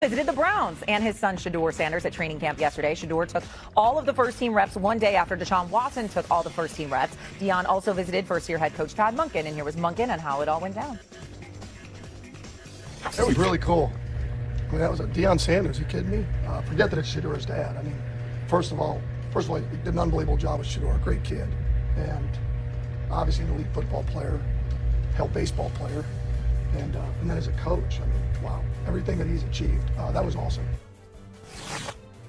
Visited the Browns and his son Shedeur Sanders at training camp yesterday. Shedeur took all of the first-team reps one day after Deshaun Watson took all the first-team reps. Deion also visited first-year head coach Todd Monken, and here was Monken and how it all went down. It was really cool. I mean, that was Deion Sanders. Are you kidding me? Forget that it's Shedeur's dad. I mean, first of all, he did an unbelievable job with Shedeur, a great kid, and obviously an elite football player, hell baseball player, and then as a coach, I mean, wow, everything that he's achieved, that was awesome.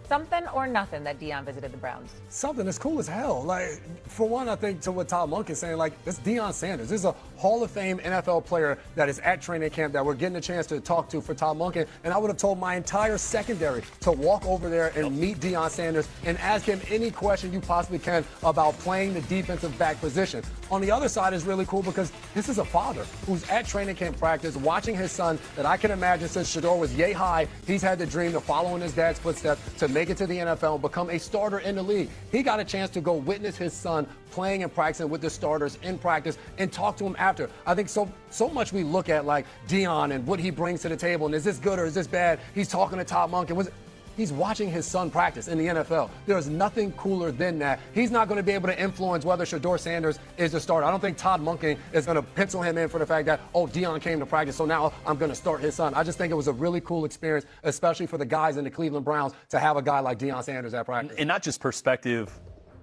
Something or nothing that Deion visited the Browns. Something that's cool as hell. Like, for one, I think to what Todd Monken is saying, like, this Deion Sanders. This is a Hall of Fame NFL player that is at training camp that we're getting a chance to talk to for Todd Monken. And I would have told my entire secondary to walk over there and meet Deion Sanders and ask him any question you possibly can about playing the defensive back position. On the other side is really cool because this is a father who's at training camp practice watching his son that I can imagine since Shedeur was yay high, he's had the dream to follow in his dad's footsteps to make it to the NFL and become a starter in the league. He got a chance to go witness his son playing and practicing with the starters in practice and talk to him after. I think so much we look at like Deion and what he brings to the table and is this good or is this bad? He's talking to Todd Monken. He's watching his son practice in the NFL. There is nothing cooler than that. He's not going to be able to influence whether Shedeur Sanders is the starter. I don't think Todd Monken is going to pencil him in for the fact that, oh, Deion came to practice, so now I'm going to start his son. I just think it was a really cool experience, especially for the guys in the Cleveland Browns, to have a guy like Deion Sanders at practice. And not just perspective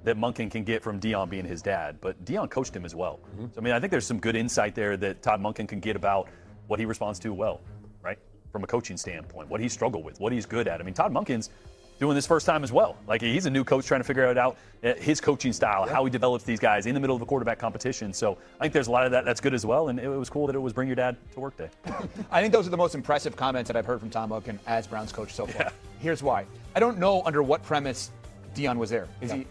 that Monken can get from Deion being his dad, but Deion coached him as well. Mm-hmm. So, I mean, I think there's some good insight there that Todd Monken can get about what he responds to well, right? From a coaching standpoint, what he struggled with, what he's good at. I mean, Todd Monken's doing this first time as well. Like, he's a new coach trying to figure it out, his coaching style, how he develops these guys in the middle of a quarterback competition. So I think there's a lot of that that's good as well, and it was cool that it was bring your dad to work day. I think those are the most impressive comments that I've heard from Tom Monken as Browns coach so far. Yeah. Here's why. I don't know under what premise Deion was there. Is he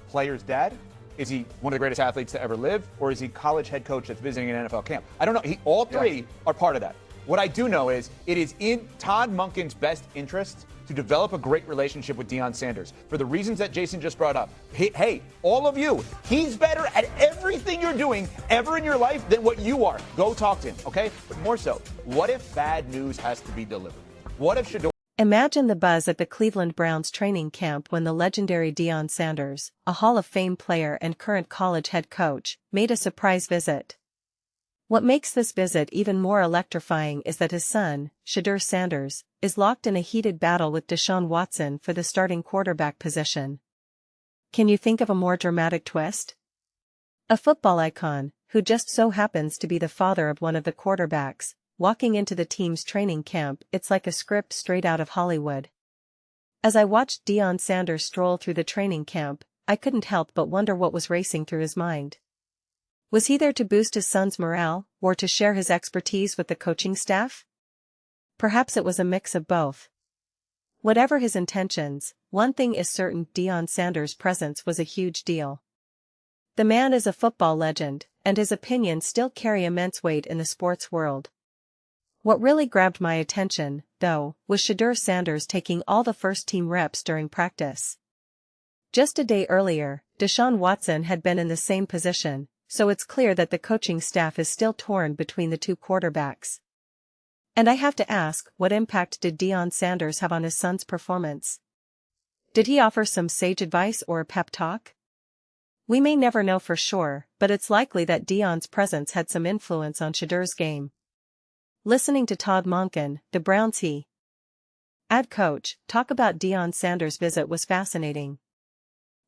player's dad? Is he one of the greatest athletes to ever live? Or is he college head coach that's visiting an NFL camp? I don't know. All three are part of that. What I do know is it is in Todd Monken's best interest to develop a great relationship with Deion Sanders for the reasons that Jason just brought up. Hey, all of you, he's better at everything you're doing ever in your life than what you are. Go talk to him, okay? But more so, what if bad news has to be delivered? What if Shedeur... Imagine the buzz at the Cleveland Browns training camp when the legendary Deion Sanders, a Hall of Fame player and current college head coach, made a surprise visit. What makes this visit even more electrifying is that his son, Shedeur Sanders, is locked in a heated battle with Deshaun Watson for the starting quarterback position. Can you think of a more dramatic twist? A football icon, who just so happens to be the father of one of the quarterbacks, walking into the team's training camp, it's like a script straight out of Hollywood. As I watched Deion Sanders stroll through the training camp, I couldn't help but wonder what was racing through his mind. Was he there to boost his son's morale, or to share his expertise with the coaching staff? Perhaps it was a mix of both. Whatever his intentions, one thing is certain: Deion Sanders' presence was a huge deal. The man is a football legend, and his opinions still carry immense weight in the sports world. What really grabbed my attention, though, was Shedeur Sanders taking all the first-team reps during practice. Just a day earlier, Deshaun Watson had been in the same position, so it's clear that the coaching staff is still torn between the two quarterbacks. And I have to ask, what impact did Deion Sanders have on his son's performance? Did he offer some sage advice or a pep talk? We may never know for sure, but it's likely that Deion's presence had some influence on Shedeur's game. Listening to Todd Monken, the Browns head coach, talk about Deion Sanders' visit was fascinating.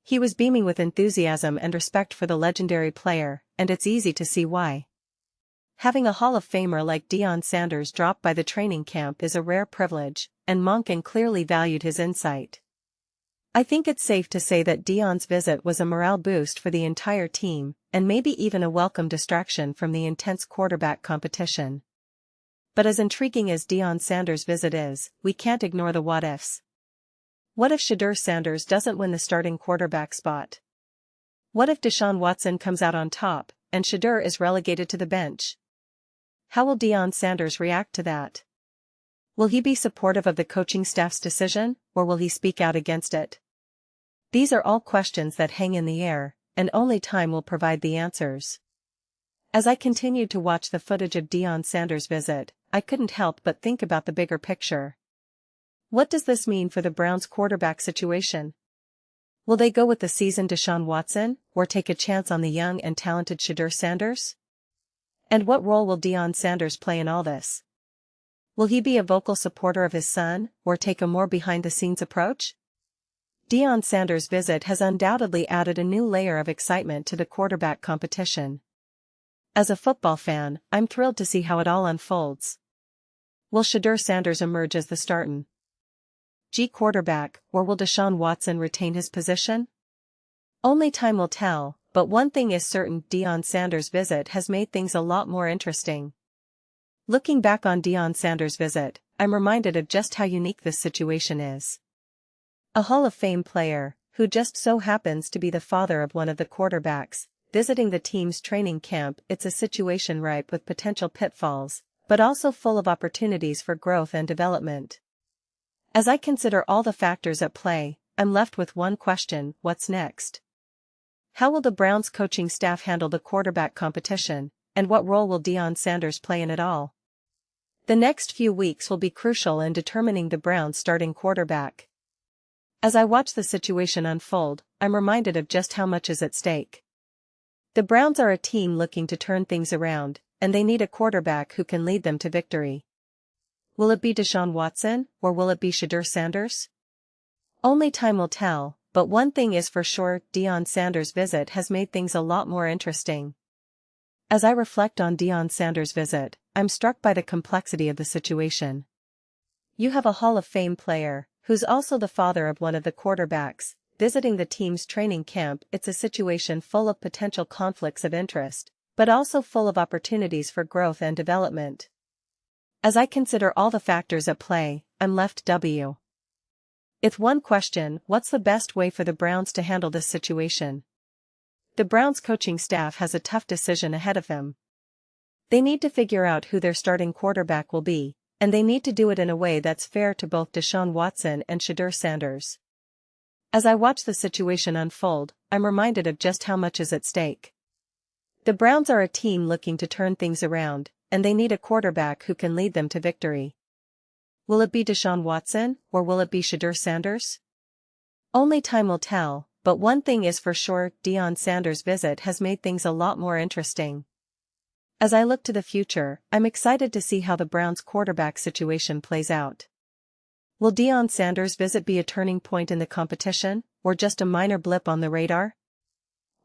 He was beaming with enthusiasm and respect for the legendary player, and it's easy to see why. Having a Hall of Famer like Deion Sanders drop by the training camp is a rare privilege, and Monken clearly valued his insight. I think it's safe to say that Deion's visit was a morale boost for the entire team, and maybe even a welcome distraction from the intense quarterback competition. But as intriguing as Deion Sanders' visit is, we can't ignore the what-ifs. What if Shedeur Sanders doesn't win the starting quarterback spot? What if Deshaun Watson comes out on top, and Shedeur is relegated to the bench? How will Deion Sanders react to that? Will he be supportive of the coaching staff's decision, or will he speak out against it? These are all questions that hang in the air, and only time will provide the answers. As I continued to watch the footage of Deion Sanders' visit, I couldn't help but think about the bigger picture. What does this mean for the Browns' quarterback situation? Will they go with the seasoned Deshaun Watson, or take a chance on the young and talented Shedeur Sanders? And what role will Deion Sanders play in all this? Will he be a vocal supporter of his son, or take a more behind-the-scenes approach? Deion Sanders' visit has undoubtedly added a new layer of excitement to the quarterback competition. As a football fan, I'm thrilled to see how it all unfolds. Will Shedeur Sanders emerge as the starting quarterback, or will Deshaun Watson retain his position? Only time will tell, but one thing is certain: Deion Sanders' visit has made things a lot more interesting. Looking back on Deion Sanders' visit, I'm reminded of just how unique this situation is. A Hall of Fame player, who just so happens to be the father of one of the quarterbacks, visiting the team's training camp. It's a situation ripe with potential pitfalls, but also full of opportunities for growth and development. As I consider all the factors at play, I'm left with one question: what's next? How will the Browns coaching staff handle the quarterback competition, and what role will Deion Sanders play in it all? The next few weeks will be crucial in determining the Browns' starting quarterback. As I watch the situation unfold, I'm reminded of just how much is at stake. The Browns are a team looking to turn things around, and they need a quarterback who can lead them to victory. Will it be Deshaun Watson, or will it be Shedeur Sanders? Only time will tell, but one thing is for sure: Deion Sanders' visit has made things a lot more interesting. As I reflect on Deion Sanders' visit, I'm struck by the complexity of the situation. You have a Hall of Fame player, who's also the father of one of the quarterbacks, visiting the team's training camp. It's a situation full of potential conflicts of interest, but also full of opportunities for growth and development. As I consider all the factors at play, I'm left with one question: what's the best way for the Browns to handle this situation? The Browns coaching staff has a tough decision ahead of them. They need to figure out who their starting quarterback will be, and they need to do it in a way that's fair to both Deshaun Watson and Shedeur Sanders. As I watch the situation unfold, I'm reminded of just how much is at stake. The Browns are a team looking to turn things around, and they need a quarterback who can lead them to victory. Will it be Deshaun Watson, or will it be Shedeur Sanders? Only time will tell, but one thing is for sure: Deion Sanders' visit has made things a lot more interesting. As I look to the future, I'm excited to see how the Browns' quarterback situation plays out. Will Deion Sanders' visit be a turning point in the competition, or just a minor blip on the radar?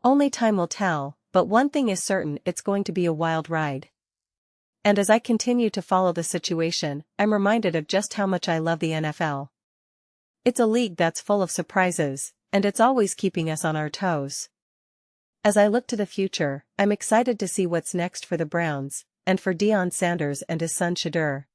Only time will tell, but one thing is certain: it's going to be a wild ride. And as I continue to follow the situation, I'm reminded of just how much I love the NFL. It's a league that's full of surprises, and it's always keeping us on our toes. As I look to the future, I'm excited to see what's next for the Browns, and for Deion Sanders and his son Shedeur.